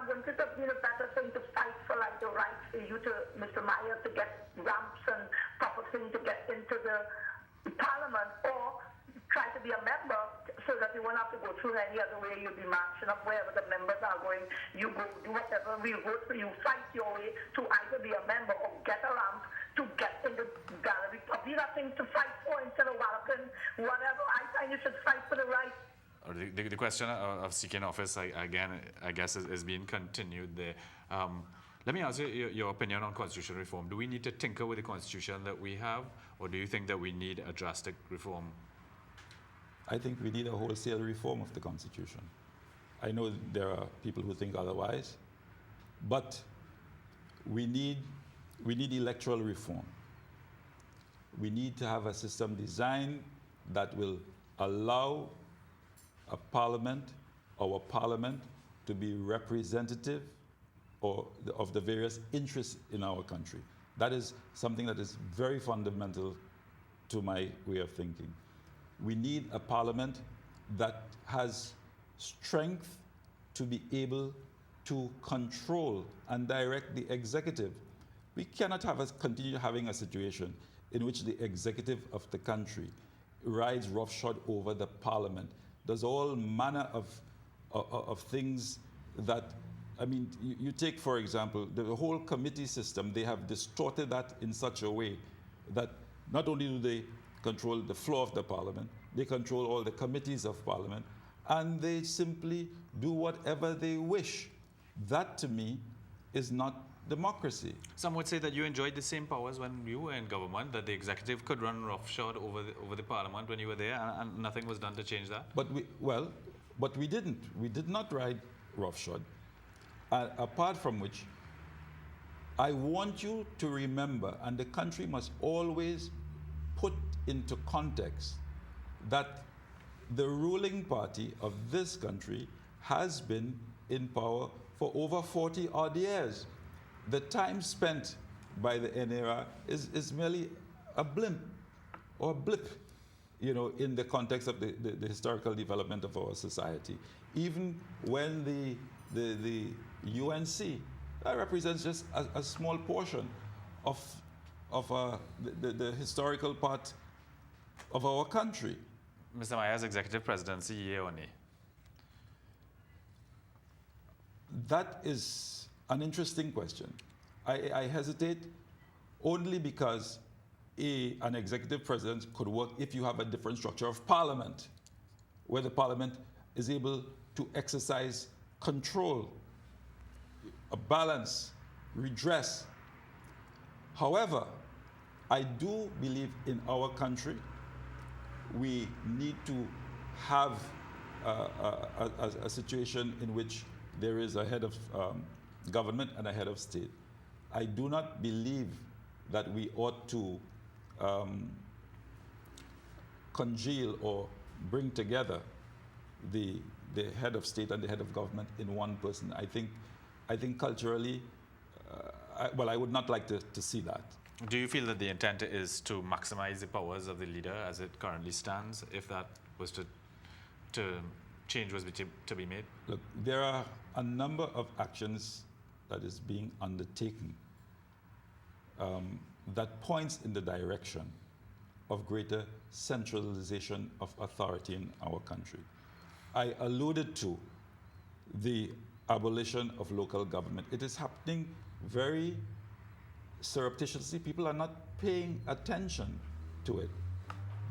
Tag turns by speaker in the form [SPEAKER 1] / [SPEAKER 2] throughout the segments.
[SPEAKER 1] wouldn't it have been a better thing to fight for like the rights for you to, Mr. Myers, to get ramps and proper thing to get into the Parliament, or try to be a member so that you won't have to go through any other way? You'll be marching up wherever the members are going. You go do whatever, we'll vote for you, fight your way to either be a member or get a ramp to get in the gallery. These are things to fight for instead of walloping whatever. I find you should fight for the right.
[SPEAKER 2] The question of seeking office, again, I guess, is being continued there. Let me ask you your opinion on constitutional reform. Do we need to tinker with the constitution that we have, or do you think that we need a drastic reform?
[SPEAKER 3] I think we need a wholesale reform of the constitution. I know there are people who think otherwise, but we need electoral reform. We need to have a system designed that will allow a parliament, our parliament, to be representative of the various interests in our country. That is something that is very fundamental to my way of thinking. We need a parliament that has strength to be able to control and direct the executive. We cannot continue having a situation in which the executive of the country rides roughshod over the parliament, does all manner of things that, I mean, you take, for example, the whole committee system. They have distorted that in such a way that not only do they control the floor of the parliament, they control all the committees of parliament, and they simply do whatever they wish. That, to me, is not democracy.
[SPEAKER 2] Some would say that you enjoyed the same powers when you were in government, that the executive could run roughshod over the parliament when you were there, and nothing was done to change that.
[SPEAKER 3] But we didn't. We did not ride roughshod. Apart from which, I want you to remember, and the country must always put into context, that the ruling party of this country has been in power for over 40 odd years. The time spent by the NAR is merely a blimp or a blip, you know, in the context of the historical development of our society. Even when the UNC, that represents just a small portion of the historical part of our country.
[SPEAKER 2] Mr. Myers, executive presidency, yea or nay?
[SPEAKER 3] That is an interesting question. I hesitate only because an executive president could work if you have a different structure of parliament, where the parliament is able to exercise control, a balance, redress. However, I do believe in our country we need to have a situation in which there is a head of government and a head of state. I do not believe that we ought to congeal or bring together the head of state and the head of government in one person. I think culturally, I would not like to see that.
[SPEAKER 2] Do you feel that the intent is to maximize the powers of the leader as it currently stands, if that was to change was to be made?
[SPEAKER 3] Look, there are a number of actions that is being undertaken that points in the direction of greater centralization of authority in our country. I alluded to the abolition of local government. It is happening very surreptitiously. People are not paying attention to it.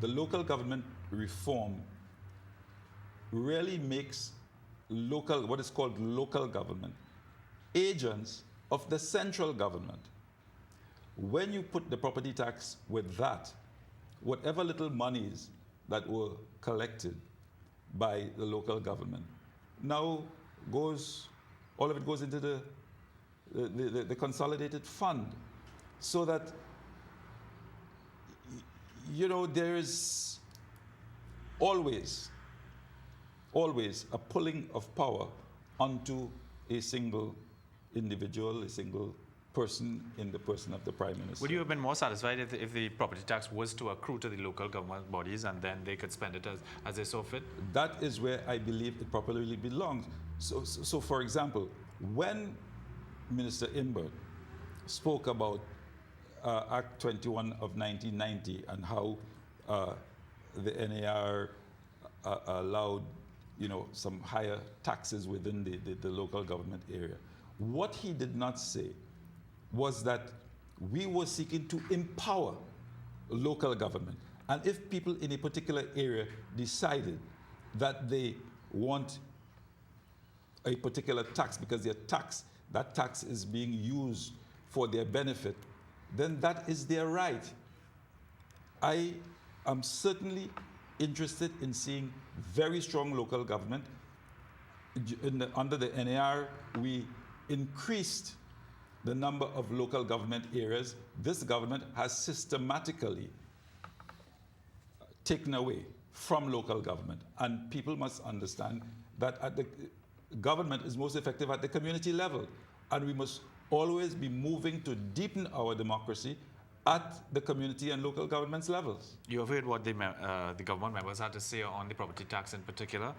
[SPEAKER 3] The local government reform really makes what is called local government agents of the central government. When you put the property tax with that, whatever little monies that were collected by the local government now all of it goes into the consolidated fund, so that, you know, there is always a pulling of power onto a single individual, a single person in the person of the Prime Minister.
[SPEAKER 2] Would you have been more satisfied if the property tax was to accrue to the local government bodies and then they could spend it as they saw fit?
[SPEAKER 3] That is where I believe it properly belongs. So for example, When Minister Imbert spoke about Act 21 of 1990 and how the NAR allowed, some higher taxes within the local government area, what he did not say was that we were seeking to empower local government. And if people in a particular area decided that they want a particular tax because that tax is being used for their benefit, then that is their right. I am certainly interested in seeing very strong local government. Under the NAR, we increased the number of local government areas. This government has systematically taken away from local government. And people must understand that government is most effective at the community level. And we must always be moving to deepen our democracy at the community and local governments levels.
[SPEAKER 2] You have heard what the government members had to say on the property tax in particular.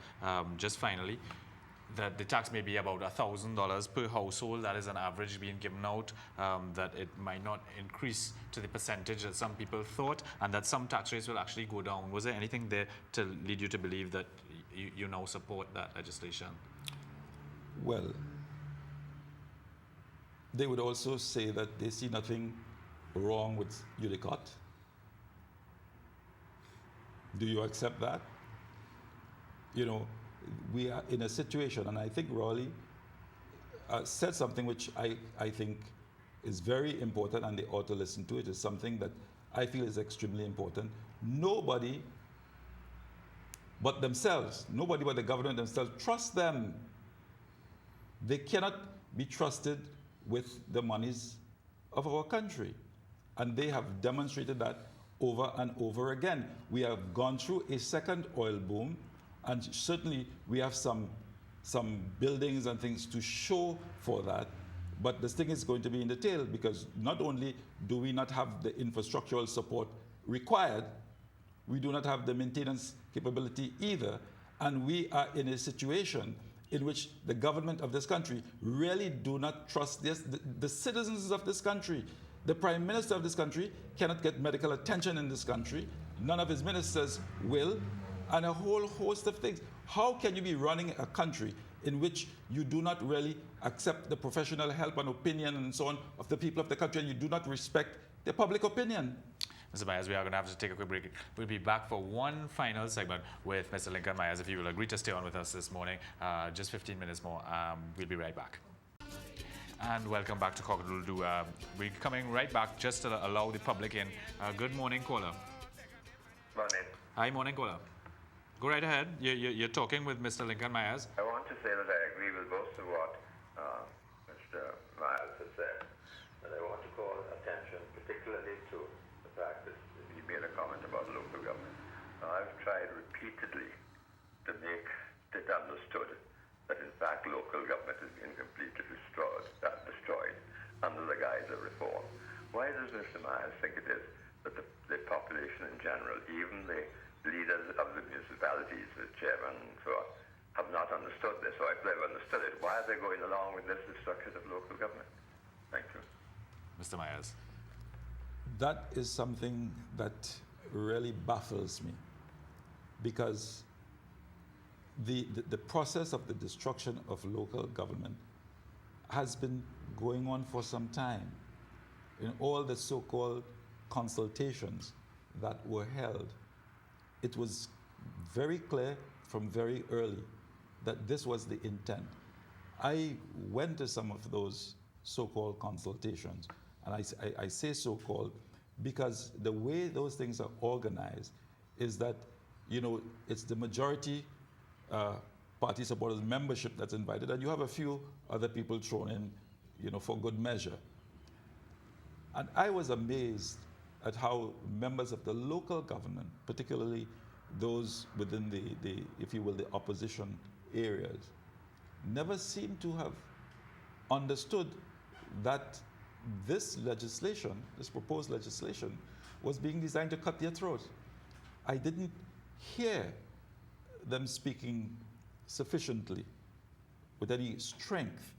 [SPEAKER 2] Just finally, that the tax may be about $1,000 per household. That is an average being given out, that it might not increase to the percentage that some people thought, and that some tax rates will actually go down. Was there anything there to lead you to believe that you now support that legislation?
[SPEAKER 3] Well, they would also say that they see nothing wrong with Udicot. Do you accept that? We are in a situation, and I think Raleigh said something which I think is very important, and they ought to listen to it. It's something that I feel is extremely important. Nobody but themselves, nobody but the government themselves, trust them. They cannot be trusted with the monies of our country. And they have demonstrated that over and over again. We have gone through a second oil boom, and certainly we have some buildings and things to show for that. But this thing is going to be in the tail, because not only do we not have the infrastructural support required, we do not have the maintenance capability either. And we are in a situation in which the government of this country really do not trust the citizens of this country. The Prime Minister of this country cannot get medical attention in this country. None of his ministers will, and a whole host of things. How can you be running a country in which you do not really accept the professional help and opinion and so on of the people of the country, and you do not respect the public opinion?
[SPEAKER 2] Mr. Myers, we are going to have to take a quick break. We'll be back for one final segment with Mr. Lincoln Myers. If you will agree to stay on with us this morning, just 15 minutes more. We'll be right back. And welcome back to Cock-a-Doodle-Doo. We're coming right back just to allow the public in. Good morning, caller.
[SPEAKER 4] Morning.
[SPEAKER 2] Hi, morning, caller. Go right ahead. You're talking with Mr. Lincoln Myers.
[SPEAKER 4] I want to say that I agree with most of what Mr. Myers has said, and I want to call attention particularly to the fact that he made a comment about local government. Now, I've tried repeatedly to make it understood that in fact local government is being completely destroyed under the guise of reform. Why does Mr. Myers think it is that the population in general, even the leaders of the municipalities, the chairman and so on, have not understood this? Or if they've understood it, why are they going along with this destruction of local government? Thank you.
[SPEAKER 2] Mr. Myers.
[SPEAKER 3] That is something that really baffles me, because the process of the destruction of local government has been going on for some time. In all the so-called consultations that were held, it was very clear from very early that this was the intent. I went to some of those so-called consultations, and I say so-called because the way those things are organized is that, it's the majority party supporters membership that's invited, and you have a few other people thrown in, for good measure. And I was amazed at how members of the local government, particularly those within the if you will, the opposition areas, never seem to have understood that this legislation, this proposed legislation, was being designed to cut their throat. I didn't hear them speaking sufficiently with any strength